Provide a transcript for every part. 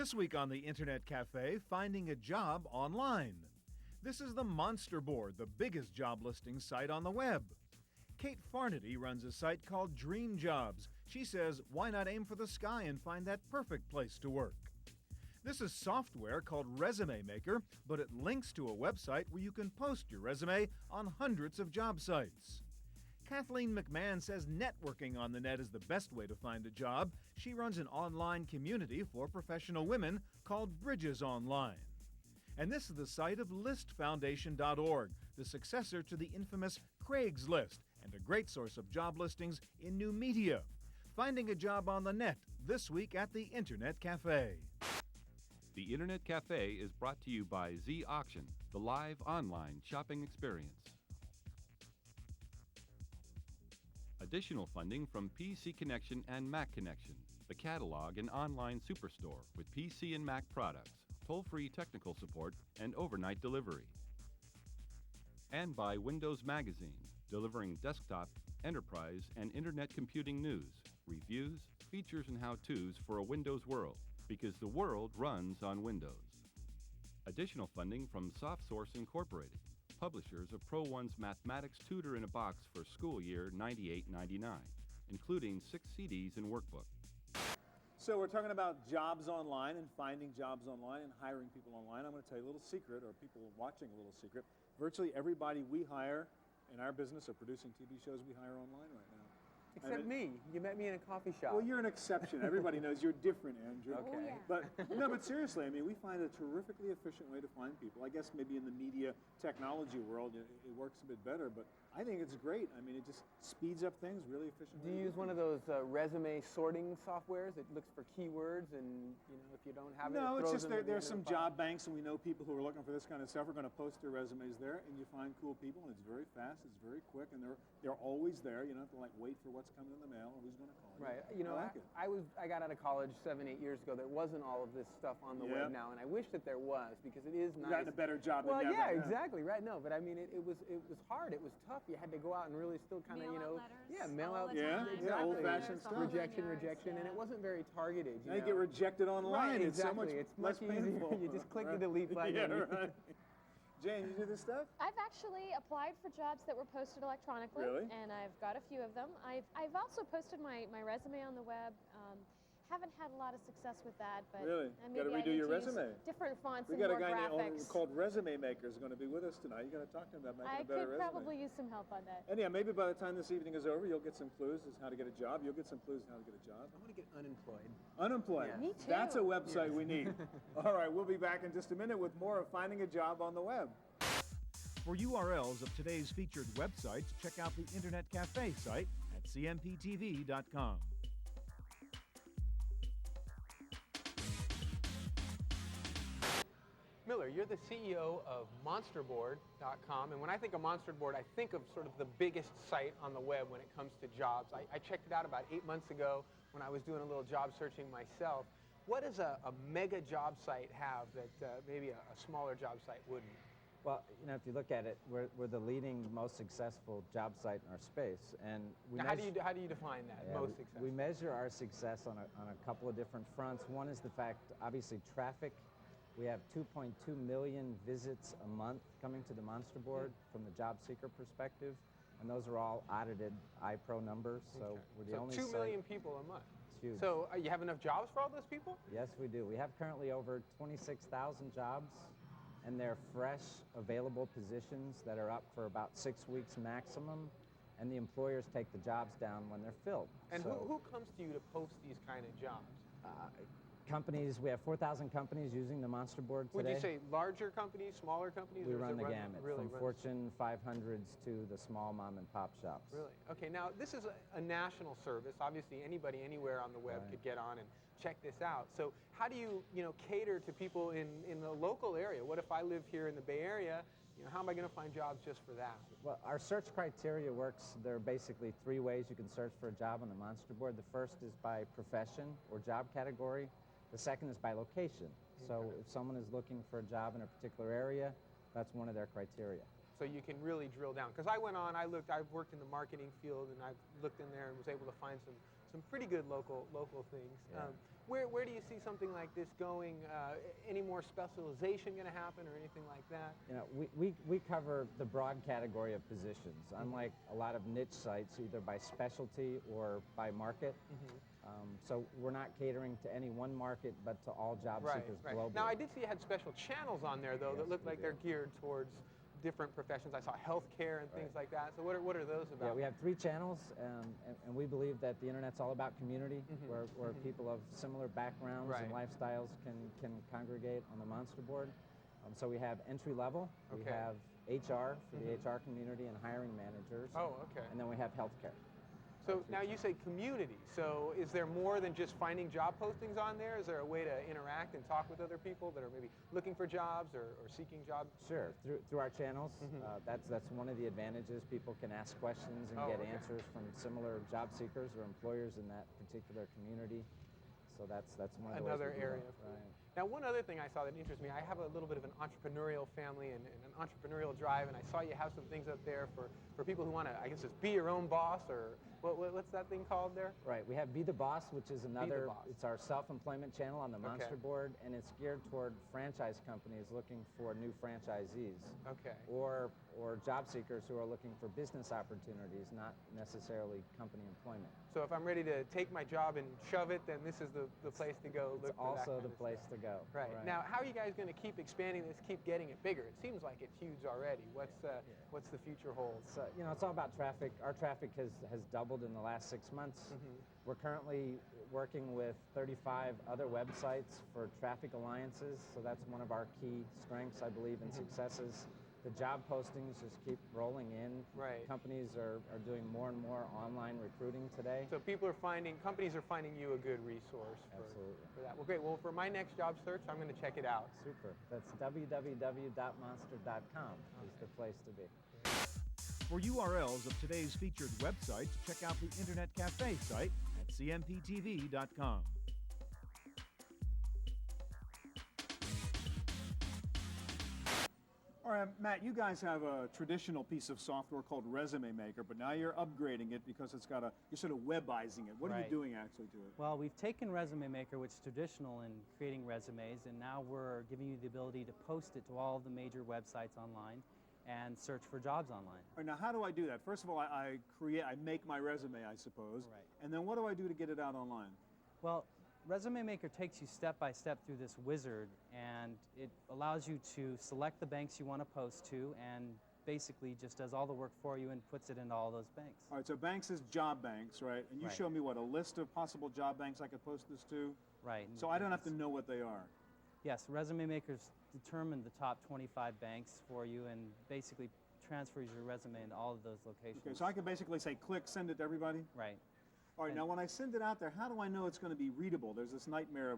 This week on the Internet Cafe, finding a job online. This is the Monster Board, the biggest job listing site on the web. Kate Farnady runs a site called Dream Jobs. She says, why not aim for the sky and find that perfect place to work? This is software called Resume Maker, but it links to a website where you can post your resume on hundreds of job sites. Kathleen McMahon says networking on the net is the best way to find a job. She runs an online community for professional women called Bridges Online. And this is the site of listfoundation.org, the successor to the infamous Craigslist, and a great source of job listings in new media. Finding a job on the net this week at the Internet Cafe. The Internet Cafe is brought to you by Z Auction, the live online shopping experience. Additional funding from PC Connection and Mac Connection, the catalog and online superstore with PC and Mac products, toll-free technical support, and overnight delivery. And by Windows Magazine, delivering desktop, enterprise, and internet computing news, reviews, features, and how-tos for a Windows world, because the world runs on Windows. Additional funding from SoftSource Incorporated, publishers of Pro1's Mathematics Tutor in a Box for school year 98-99, including 6 CDs and workbook. So we're talking about jobs online and finding jobs online and hiring people online. I'm going to tell you a little secret, or people watching a little secret. Virtually everybody we hire in our business or producing TV shows, we hire online right now. Except me. You met me in a coffee shop. Well, you're an exception. Everybody knows you're different, Andrew. Okay. Oh, yeah. But seriously, I mean, we find a terrifically efficient way to find people. I guess maybe in the media technology world, it works a bit better, but I think it's great. I mean, it just speeds up things really efficiently. Do you use one of those resume sorting softwares that looks for keywords, and if you don't have it, No, it it's throws just them there's some in the file? job banks, and we know people who are looking for this kind of stuff are going to post their resumes there, and you find cool people, and it's very fast, it's very quick, and they're always there. You don't have to wait for what's coming in the mail or who's going to call you. Right. I like it. I got out of college 7-8 years ago. There wasn't all of this stuff on the web now, and I wish that there was, because it is nice. You've gotten a better job Well, than you yeah, have right now. exactly. Right. No, but I mean, it was hard. It was tough. You had to go out and really still kind of Mail out letters mail all out the time. exactly. old-fashioned stuff. Rejection, and it wasn't very targeted. Now you get rejected online. Right, It's so exactly. much It's less much easier. painful. You just click the Right. delete button. Yeah, and right. Jane, you do this stuff? I've actually applied for jobs that were posted electronically, Really? and I've got a few of them. I've also posted my resume on the web. Haven't had a lot of success with that, but Really? maybe Gotta I redo need your to use resume. different fonts We and got a more guy graphics. called Resume Maker is going to be with us tonight. You got to talk to him about making I a better could resume. probably use some help on that. And yeah, maybe by the time this evening is over, you'll get some clues as how to get a job. You'll get some clues on how to get a job. I want to get unemployed. Unemployed. Yeah. Me too. That's a website we need. All right, we'll be back in just a minute with more of Finding a Job on the Web. For URLs of today's featured websites, check out the Internet Cafe site at cmptv.com. Miller, you're the CEO of monsterboard.com, and when I think of Monsterboard, I think of sort of the biggest site on the web when it comes to jobs. I checked it out about 8 months ago when I was doing a little job searching myself. What does a mega job site have that maybe a smaller job site wouldn't? Well, if you look at it, we're the leading, most successful job site in our space, and How do you define that, most successful? We measure our success on a couple of different fronts. One is the fact, obviously, traffic. We have 2.2 million visits a month coming to the Monster Board from the job seeker perspective, and those are all audited iPro numbers. So we're the only 2 site. million people a month. It's huge. So you have enough jobs for all those people? Yes, we do. We have currently over 26,000 jobs, and they're fresh, available positions that are up for about 6 weeks maximum, and the employers take the jobs down when they're filled. And So, who comes to you to post these kind of jobs? companies, we have 4,000 companies using the Monster Board today. Would you say larger companies, smaller companies? We or does run it the gamut, really from runs- Fortune 500s to the small mom and pop shops. Really? Okay, now this is a national service. Obviously anybody anywhere on the web Right. could get on and check this out. So how do you, cater to people in the local area? What if I live here in the Bay Area? How am I going to find jobs just for that? Well, our search criteria works. There are basically 3 ways you can search for a job on the Monster Board. The first is by profession or job category. The second is by location. So if someone is looking for a job in a particular area, that's one of their criteria. So you can really drill down. Because I went on, I've worked in the marketing field, and I've looked in there and was able to find some some pretty good local things. Yeah. Where do you see something like this going? Any more specialization going to happen or anything like that? You know, we cover the broad category of positions, unlike a lot of niche sites, either by specialty or by market. So we're not catering to any one market, but to all job seekers globally. Now, I did see you had special channels on there, though, that look like they're geared towards different professions. I saw healthcare and things like that. So what are those about? Yeah, we have 3 channels, and we believe that the internet's all about community, where people of similar backgrounds and lifestyles can congregate on the Monster board. So we have entry level, we have HR for the HR community and hiring managers. Oh, okay. And then we have healthcare. So now you say community. So is there more than just finding job postings on there? Is there a way to interact and talk with other people that are maybe looking for jobs or seeking jobs? Sure. Through our channels, that's one of the advantages. People can ask questions and get answers from similar job seekers or employers in that particular community. So that's one of the another ways we do area. that. Right. Now, one other thing I saw that interests me, I have a little bit of an entrepreneurial family and an entrepreneurial drive, and I saw you have some things up there for people who want to, I guess it's be your own boss, or what's that thing called there? Right, we have Be the Boss, which is another, Boss. it's our self-employment channel on the Monster board, and it's geared toward franchise companies looking for new franchisees. Okay. Or job seekers who are looking for business opportunities, not necessarily company employment. So if I'm ready to take my job and shove it, then this is the place to go look It's for that also kind the of place stuff. to go. Right. Now, how are you guys going to keep expanding this, keep getting it bigger? It seems like it's huge already. What's the future hold? So, you know, it's all about traffic. Our traffic has doubled in the last 6 months. We're currently working with 35 other websites for traffic alliances, so that's one of our key strengths, I believe, and successes. The job postings just keep rolling in. Right. Companies are doing more and more online recruiting today. So companies are finding you a good resource for that. Well, great. Well, for my next job search, I'm going to check it out. Super. That's www.monster.com is the place to be. For URLs of today's featured websites, check out the Internet Cafe site at cmptv.com. All right, Matt, you guys have a traditional piece of software called Resume Maker, but now you're upgrading it because you're sort of webizing it. What are you doing actually to it? Well, we've taken Resume Maker, which is traditional in creating resumes, and now we're giving you the ability to post it to all of the major websites online and search for jobs online. All right, now how do I do that? First of all, I make my resume, I suppose. Right. And then what do I do to get it out online? Well, Resume Maker takes you step by step through this wizard, and it allows you to select the banks you want to post to and basically just does all the work for you and puts it into all those banks. All right, so banks is job banks, right? And you show me what, a list of possible job banks I could post this to? Right. So I don't have to know what they are? Yes, Resume Maker's determined the top 25 banks for you and basically transfers your resume into all of those locations. Okay, so I can basically say click, send it to everybody? Right. All right, now when I send it out there, how do I know it's going to be readable? There's this nightmare of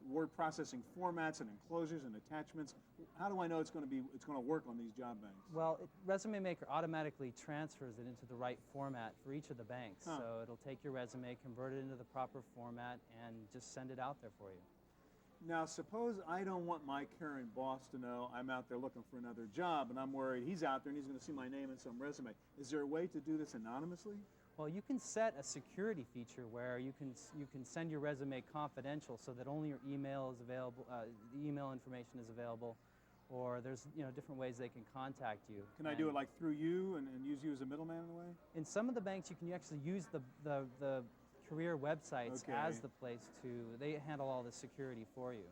word processing formats and enclosures and attachments. How do I know it's going to work on these job banks? Well, Resume Maker automatically transfers it into the right format for each of the banks. So it'll take your resume, convert it into the proper format, and just send it out there for you. Now, suppose I don't want my current boss to know I'm out there looking for another job, and I'm worried he's out there and he's going to see my name in some resume. Is there a way to do this anonymously? Well, you can set a security feature where you can send your resume confidential so that only your email is available, the email information is available, or there's different ways they can contact you. Can I do it like through you and use you as a middleman in a way? In some of the banks, you can actually use the career websites as the place to. They handle all the security for you.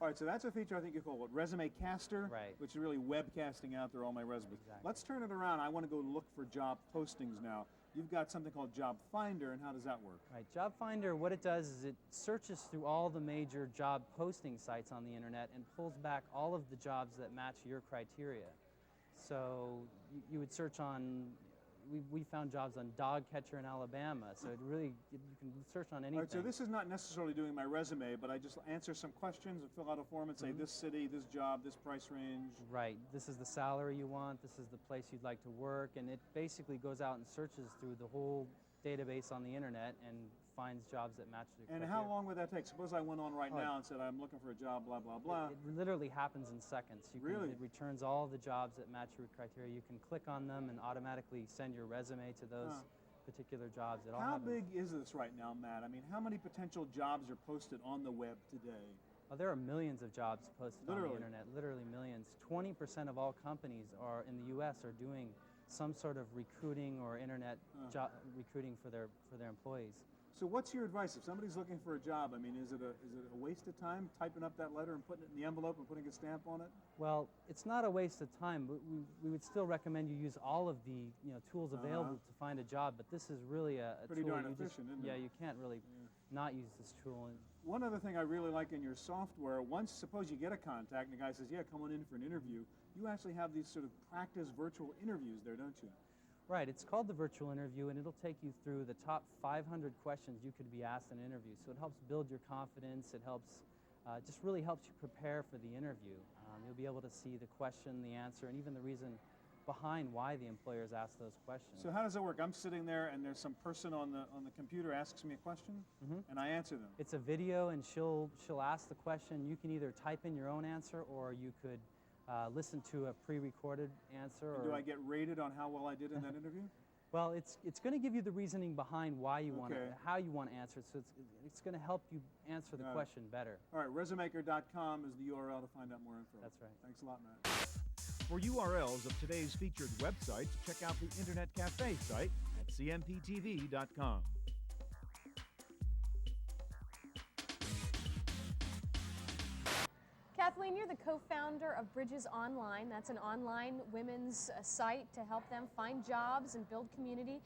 All right, so that's a feature I think you call what, Resume Caster, which is really webcasting out there all my resumes. Exactly. Let's turn it around. I want to go look for job postings now. You've got something called Job Finder, and how does that work? Right, Job Finder, what it does is it searches through all the major job posting sites on the internet and pulls back all of the jobs that match your criteria. So you would search on, we found jobs on dog catcher in Alabama, so you can search on anything. All right, so this is not necessarily doing my resume, but I just answer some questions and fill out a form and say this city, this job, this price range. Right, this is the salary you want, this is the place you'd like to work, and it basically goes out and searches through the whole database on the internet and finds jobs that match the criteria. And how long would that take? Suppose I went on now and said I'm looking for a job, blah, blah, blah. It literally happens in seconds. It returns all the jobs that match your criteria. You can click on them and automatically send your resume to those particular jobs. It all How happens. big is this right now, Matt? I mean, how many potential jobs are posted on the web today? Oh, there are millions of jobs posted on the Literally. internet, literally millions. 20% of all companies are in the U.S. are doing some sort of recruiting or internet recruiting for their employees. So what's your advice if somebody's looking for a job? I mean, is it a waste of time typing up that letter and putting it in the envelope and putting a stamp on it? Well, it's not a waste of time, but we would still recommend you use all of the tools available to find a job. But this is really a Pretty tool darn you efficient, isn't it? Yeah, you can't really not use this tool. And One other thing I really like in your software, once suppose you get a contact and the guy says, yeah, come on in for an interview, you actually have these sort of practice virtual interviews there, don't you? Right, it's called the virtual interview, and it'll take you through the top 500 questions you could be asked in an interview. So it helps build your confidence. It helps, just really helps you prepare for the interview. You'll be able to see the question, the answer, and even the reason behind why the employers ask those questions. So how does it work? I'm sitting there and there's some person on the computer asks me a question and I answer them. It's a video, and she'll ask the question. You can either type in your own answer, or you could listen to a pre-recorded answer. And do I get rated on how well I did in that interview? Well, it's going to give you the reasoning behind why you want Okay. how you want to answer it. So it's going to help you answer the Got it. question better. All right, resumaker.com is the URL to find out more info. That's right. Thanks a lot, Matt. For URLs of today's featured websites, check out the Internet Cafe site at cmptv.com. Kathleen, you're the co-founder of Bridges Online. That's an online women's site to help them find jobs and build community.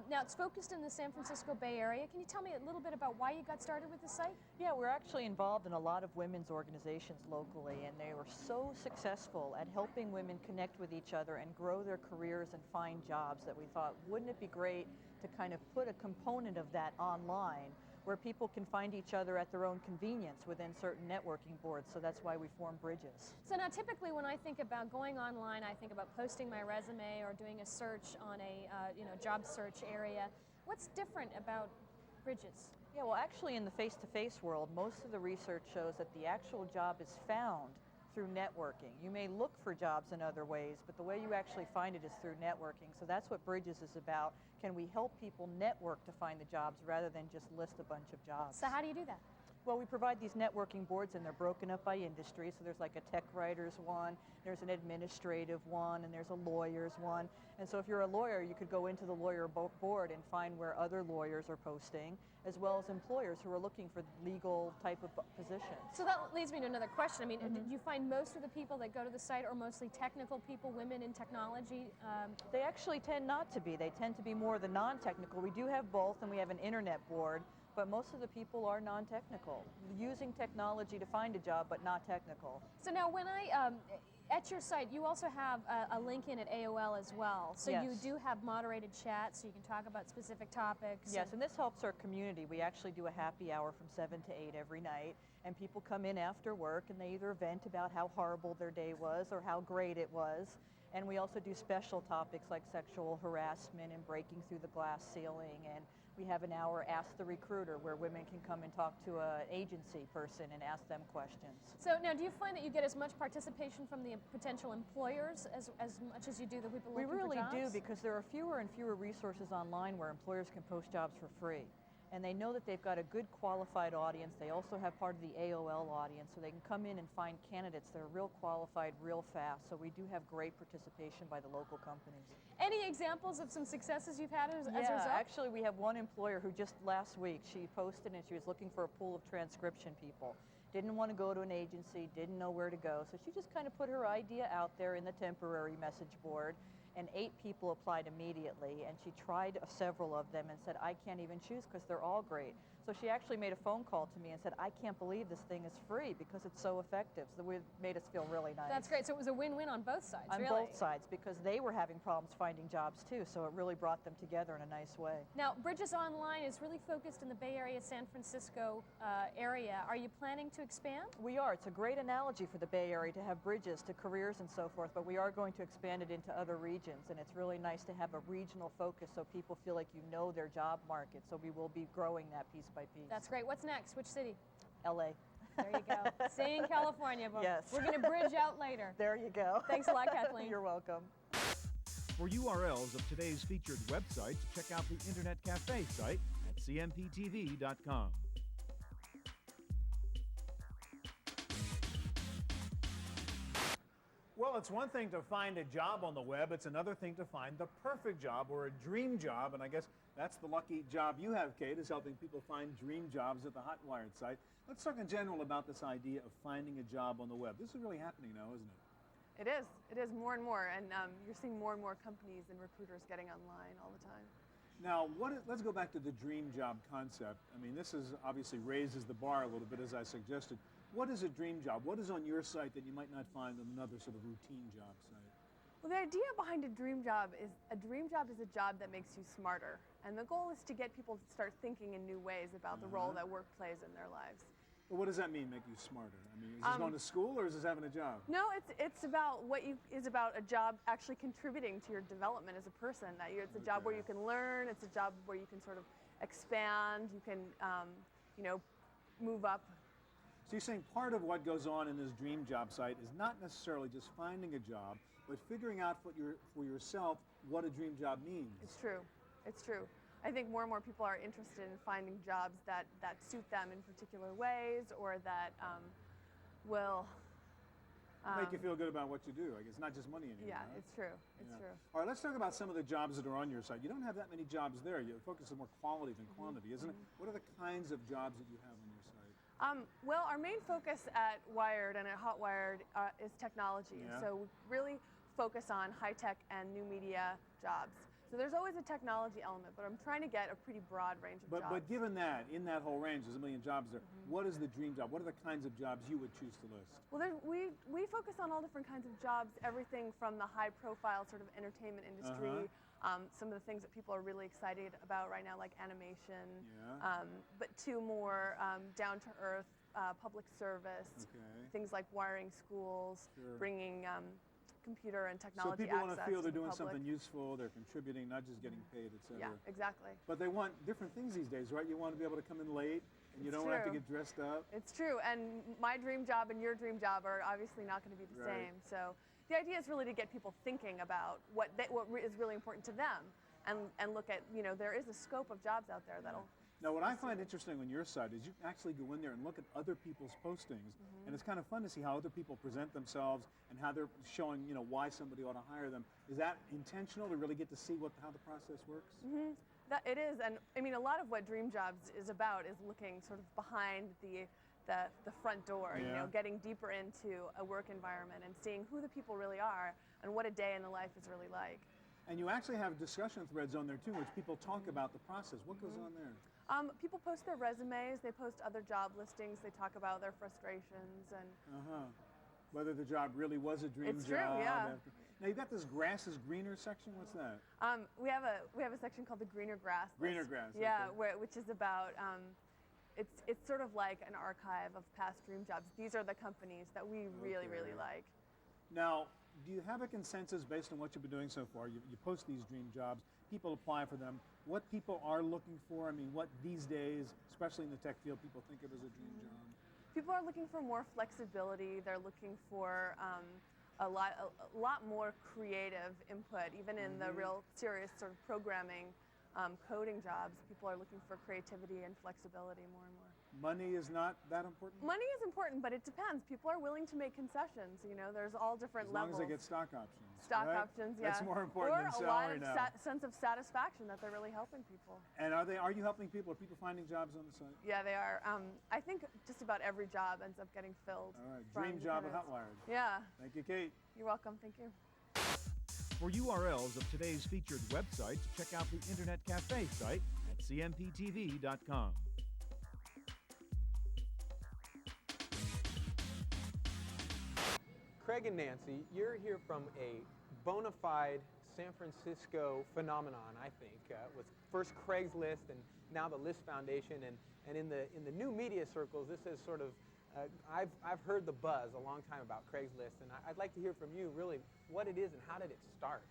Now, it's focused in the San Francisco Bay Area. Can you tell me a little bit about why you got started with the site? Yeah, we're actually involved in a lot of women's organizations locally, and they were so successful at helping women connect with each other and grow their careers and find jobs that we thought, wouldn't it be great to kind of put a component of that online where people can find each other at their own convenience within certain networking boards. So that's why we formed Bridges. So now typically when I think about going online, I think about posting my resume or doing a search on a job search area. What's different about Bridges? Yeah, well, actually in the face-to-face world, most of the research shows that the actual job is found through networking. You may look for jobs in other ways, but the way you actually find it is through networking. So that's what Bridges is about. Can we help people network to find the jobs rather than just list a bunch of jobs? So how do you do that? Well, we provide these networking boards, and they're broken up by industry. So there's like a tech writers one, there's an administrative one, and there's a lawyers one. And so if you're a lawyer, you could go into the lawyer board and find where other lawyers are posting, as well as employers who are looking for legal type of positions. So that leads me to another question. I mean, did you find most of the people that go to the site are mostly technical people, women in technology? They actually tend not to be. They tend to be more the non-technical. We do have both, and we have an internet board, but most of the people are non-technical, using technology to find a job, but not technical. So now when I, at your site, you also have a link in at AOL as well. So Yes. you do have moderated chat, so you can talk about specific topics. Yes, and this helps our community. We actually do a happy hour from 7 to 8 every night, and people come in after work, and they either vent about how horrible their day was or how great it was. And we also do special topics like sexual harassment and breaking through the glass ceiling. And we have an hour Ask the Recruiter, where women can come and talk to an agency person and ask them questions. So now, do you find that you get as much participation from the potential employers as much as you do the people We looking really for jobs? do, because there are fewer and fewer resources online where employers can post jobs for free. And they know that they've got a good qualified audience. They also have part of the AOL audience, so they can come in and find candidates that are real qualified real fast. So we do have great participation by the local companies. Any examples of some successes you've had as a Yeah, result? actually we have one employer who just last week, she posted and she was looking for a pool of transcription people. Didn't want to go to an agency, didn't know where to go, so she just kind of put her idea out there in the temporary message board, and 8 people applied immediately, and she tried several of them and said, I can't even choose because they're all great. So she actually made a phone call to me and said, I can't believe this thing is free because it's so effective. So it made us feel really nice. That's great. So it was a win-win on both sides, On really. both sides, because they were having problems finding jobs too, so it really brought them together in a nice way. Now, Bridges Online is really focused in the Bay Area, San Francisco area. Are you planning to expand? We are. It's a great analogy for the Bay Area to have bridges to careers and so forth, but we are going to expand it into other regions, and it's really nice to have a regional focus so people feel like you know their job market, so we will be growing that piece by piece. That's great. What's next? Which city? LA. There you go. Stay in California, but Yes. we're going to bridge out later. There you go. Thanks a lot, Kathleen. You're welcome. For URLs of today's featured websites, check out the Internet Cafe site at cmptv.com. Well, it's one thing to find a job on the web. It's another thing to find the perfect job or a dream job. And I guess that's the lucky job you have, Kate, is helping people find dream jobs at the Hotwired site. Let's talk in general about this idea of finding a job on the web. This is really happening now, isn't it? It is. It is more and more. And you're seeing more and more companies and recruiters getting online all the time. Now, let's go back to the dream job concept. I mean, this is obviously raises the bar a little bit, as I suggested. What is a dream job? What is on your site that you might not find on another sort of routine job site? Well, the idea behind a dream job is a job that makes you smarter. And the goal is to get people to start thinking in new ways about the role that work plays in their lives. Well, what does that mean, make you smarter? I mean, is this going to school or is this having a job? No, it's about a job actually contributing to your development as a person. It's a job where you can learn. It's a job where you can sort of expand. You can, move up. So you're saying part of what goes on in this dream job site is not necessarily just finding a job, but figuring out for yourself what a dream job means. It's true. It's true. I think more and more people are interested in finding jobs that suit them in particular ways, or that will make you feel good about what you do. I guess not just money anymore. Yeah, right? it's true. It's true. All right, let's talk about some of the jobs that are on your site. You don't have that many jobs there. You focus on more quality than quantity, isn't it? What are the kinds of jobs that you have on your site? Well, our main focus at Wired and at Hotwired is technology. Yeah. So we really focus on high-tech and new media jobs. So there's always a technology element, but I'm trying to get a pretty broad range of jobs. But given that, in that whole range, there's a million jobs there, what is the dream job? What are the kinds of jobs you would choose to list? Well, we focus on all different kinds of jobs, everything from the high-profile sort of entertainment industry, some of the things that people are really excited about right now, like animation, but to more down-to-earth public service, things like wiring schools, bringing computer and technology access. So people want to feel they're doing public. something useful, they're contributing, not just getting paid, et cetera. Yeah, exactly. But they want different things these days, right? You want to be able to come in late, and you don't have to get dressed up. It's true, and my dream job and your dream job are obviously not going to be the same. So the idea is really to get people thinking about what is really important to them, and look at, there is a scope of jobs out there that'll. Now, what I find interesting on your site is you actually go in there and look at other people's postings, and it's kind of fun to see how other people present themselves and how they're showing, why somebody ought to hire them. Is that intentional to really get to see how the process works? That it is, and I mean, a lot of what Dream Jobs is about is looking sort of behind the front door, getting deeper into a work environment and seeing who the people really are and what a day in the life is really like. And you actually have discussion threads on there too, which people talk about the process. What goes on there? People post their resumes, they post other job listings, they talk about their frustrations and whether the job really was a dream job. It's true, yeah. Now you've got this grass is greener section. What's that? We have a section called the Greener Grass list. Greener Grass. Yeah, which is about it's sort of like an archive of past dream jobs. These are the companies that we really like. Now, do you have a consensus based on what you've been doing so far? You post these dream jobs, people apply for them. What people are looking for? I mean, what these days, especially in the tech field, people think of as a dream job? People are looking for more flexibility. They're looking for a lot more creative input, even in the real serious sort of programming, coding jobs. People are looking for creativity and flexibility more and more. Money is not that important? Money is important, but it depends. People are willing to make concessions. There's all different levels. As long as they get stock options. Stock options, yeah. That's more important than salary now. Or a lot of sense of satisfaction that they're really helping people. And are you helping people? Are people finding jobs on the site? Yeah, they are. I think just about every job ends up getting filled. All right, dream job at Hotwired. Yeah. Thank you, Kate. You're welcome. Thank you. For URLs of today's featured websites, check out the Internet Cafe site at cmptv.com. Craig and Nancy, you're here from a bona fide San Francisco phenomenon, I think, with first Craigslist and now the List Foundation, and in the new media circles, this is sort of I've heard the buzz a long time about Craigslist, and I'd like to hear from you really what it is and how did it start?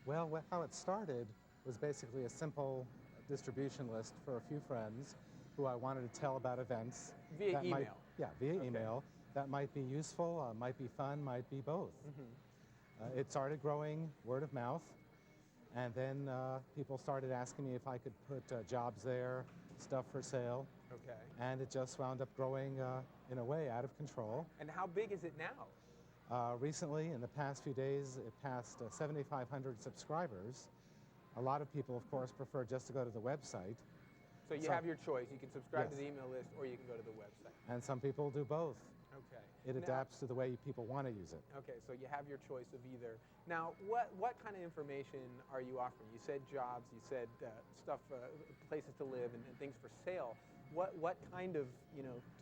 Well, how it started was basically a simple distribution list for a few friends who I wanted to tell about events. Via email? Via email. That might be useful, might be fun, might be both. It started growing word of mouth, and then people started asking me if I could put jobs there, stuff for sale. Okay. And it just wound up growing in a way out of control. And how big is it now? Recently, in the past few days, it passed 7,500 subscribers. A lot of people, of course, prefer just to go to the website. So you have your choice. You can subscribe to the email list, or you can go to the website. And some people do both. Okay. It adapts to the way people want to use it. Okay, so you have your choice of either. Now, what kind of information are you offering? You said jobs, you said stuff, places to live, and things for sale. What kind of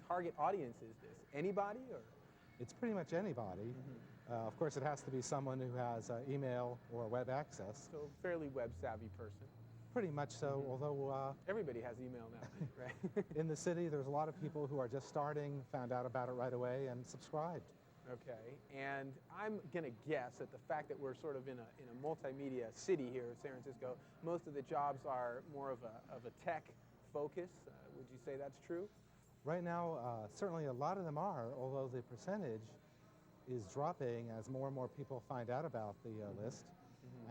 target audience is this? Anybody or? It's pretty much anybody. Of course, it has to be someone who has email or web access. So fairly web savvy person. Pretty much so, although everybody has email now, right? in the city, there's a lot of people who are just starting, found out about it right away, and subscribed. Okay, and I'm going to guess that the fact that we're sort of in a multimedia city here in San Francisco, most of the jobs are more of a tech focus. Would you say that's true? Right now, certainly a lot of them are, although the percentage is dropping as more and more people find out about the list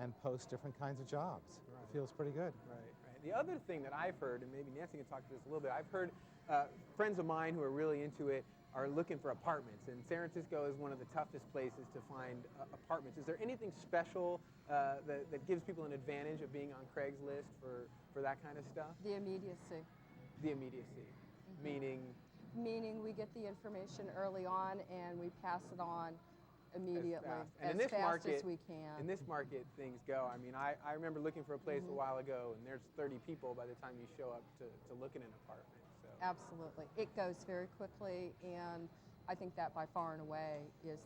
and post different kinds of jobs. Right. It feels pretty good. Right. The other thing that I've heard, and maybe Nancy can talk to this a little bit, I've heard friends of mine who are really into it are looking for apartments, and San Francisco is one of the toughest places to find apartments. Is there anything special that gives people an advantage of being on Craigslist for that kind of stuff? The immediacy. The immediacy, meaning? Meaning we get the information early on and we pass it on immediately as fast market, as we can. In this market, things go. I mean, I remember looking for a place a while ago, and there's 30 people by the time you show up to look at an apartment. So. Absolutely. It goes very quickly, and I think that by far and away is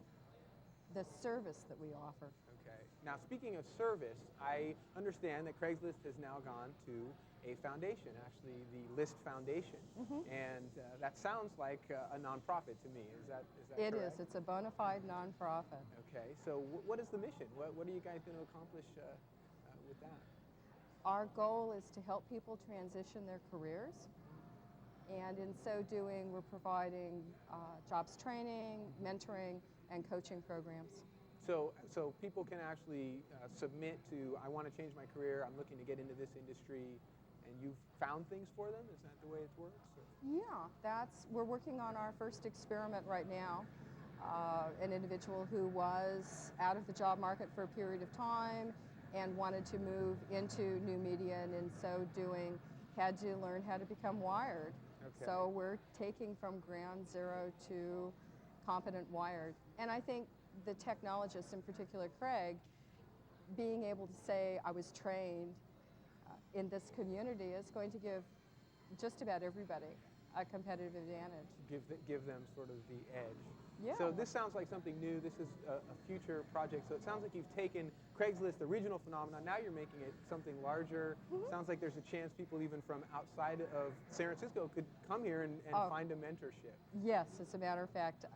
the service that we offer. Okay. Now, speaking of service, I understand that Craigslist has now gone to a foundation, actually the List Foundation, and that sounds like a nonprofit to me. Is that It correct? is. It's a bona fide nonprofit. Okay. So what is the mission? What are you guys going to accomplish with that? Our goal is to help people transition their careers, and in so doing, we're providing jobs training, mentoring, and coaching programs. So people can actually submit to, I want to change my career, I'm looking to get into this industry, and you've found things for them? Is that the way it works? Or? Yeah, we're working on our first experiment right now. An individual who was out of the job market for a period of time and wanted to move into new media, and in so doing had to learn how to become wired. Okay. So we're taking from ground zero to competent wired. And I think the technologists, in particular Craig, being able to say I was trained in this community is going to give just about everybody a competitive advantage. Give them sort of the edge. Yeah. So this sounds like something new. This is a future project. So it sounds like you've taken Craigslist, the regional phenomenon, now you're making it something larger. Sounds like there's a chance people even from outside of San Francisco could come here and find a mentorship. Yes, as a matter of fact,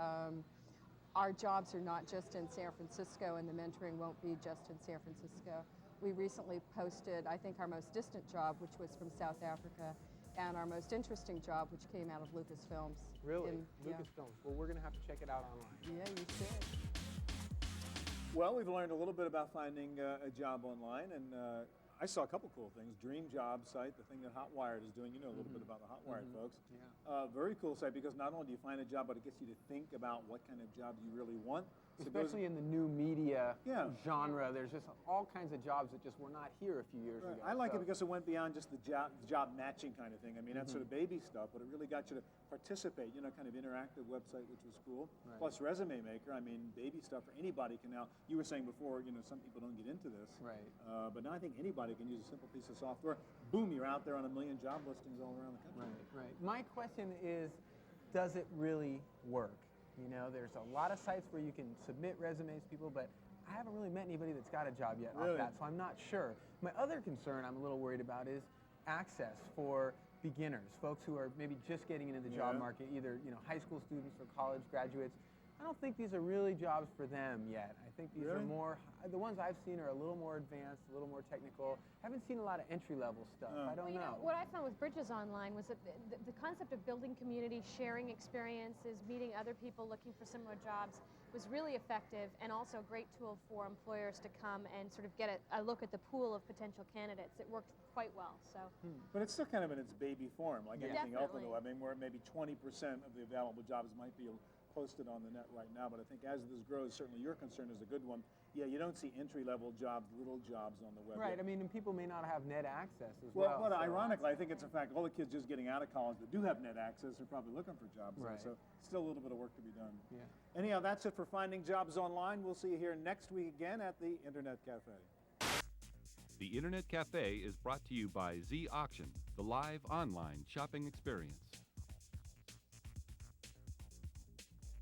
our jobs are not just in San Francisco, and the mentoring won't be just in San Francisco. We recently posted, I think, our most distant job, which was from South Africa, and our most interesting job, which came out of Lucasfilms. Really? Lucasfilms. Well, we're going to have to check it out online. Yeah, you should. Well, we've learned a little bit about finding a job online, and I saw a couple cool things. Dream Job site, the thing that Hotwired is doing. You know a little bit about the Hotwired folks. Yeah. Very cool site, because not only do you find a job, but it gets you to think about what kind of job you really want. So especially in the new media genre, there's just all kinds of jobs that just were not here a few years ago. I like it because it went beyond just the job matching kind of thing. I mean, that's sort of baby stuff, but it really got you to participate, kind of interactive website, which was cool. Right. Plus Resume Maker, I mean, baby stuff for anybody can now. You were saying before, some people don't get into this. Right. But now I think anybody can use a simple piece of software. Boom, you're out there on 1 million job listings all around the country. Right. My question is, does it really work? There's a lot of sites where you can submit resumes to people, but I haven't really met anybody that's got a job yet off that, so I'm not sure. My other concern I'm a little worried about is access for beginners, folks who are maybe just getting into the job market, either high school students or college graduates. I don't think these are really jobs for them yet. I think these are more, the ones I've seen are a little more advanced, a little more technical. Haven't seen a lot of entry-level stuff. I don't know. What I found with Bridges Online was that the concept of building community, sharing experiences, meeting other people looking for similar jobs was really effective, and also a great tool for employers to come and sort of get a look at the pool of potential candidates. It worked quite well. So. But it's still kind of in its baby form, like anything else on the web. I mean, where maybe 20% of the available jobs might be posted on the net right now, but I think as this grows, certainly your concern is a good one. Yeah, you don't see entry-level jobs, little jobs on the web. Right, I mean, and people may not have net access as well. Well, ironically, I think it's a fact all the kids just getting out of college that do have net access are probably looking for jobs. Right. So still a little bit of work to be done. Yeah. Anyhow, that's it for Finding Jobs Online. We'll see you here next week again at the Internet Cafe. The Internet Cafe is brought to you by Z Auction, the live online shopping experience.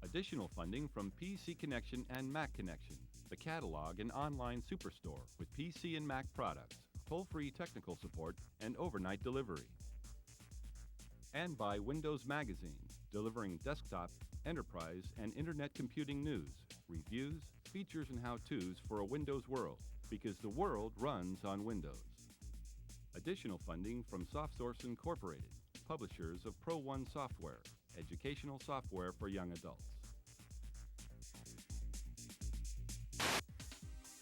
Additional funding from PC Connection and Mac Connection, the catalog and online superstore with PC and Mac products, toll-free technical support, and overnight delivery. And by Windows Magazine, delivering desktop, enterprise, and internet computing news, reviews, features, and how-tos for a Windows world, because the world runs on Windows. Additional funding from SoftSource Incorporated, publishers of Pro One software, educational software for young adults.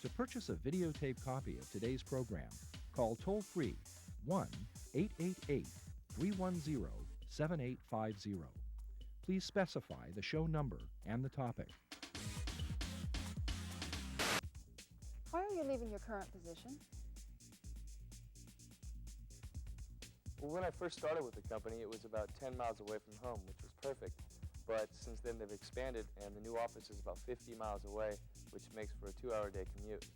To purchase a videotape copy of today's program, call toll-free 1-888-310-7850. Please specify the show number and the topic. Why are you leaving your current position? Well, when I first started with the company, it was about 10 miles away from home, which was perfect. But since then, they've expanded, and the new office is about 50 miles away, which makes for a 2-hour-a-day commute.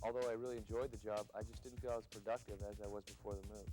Although I really enjoyed the job, I just didn't feel I was productive as I was before the move.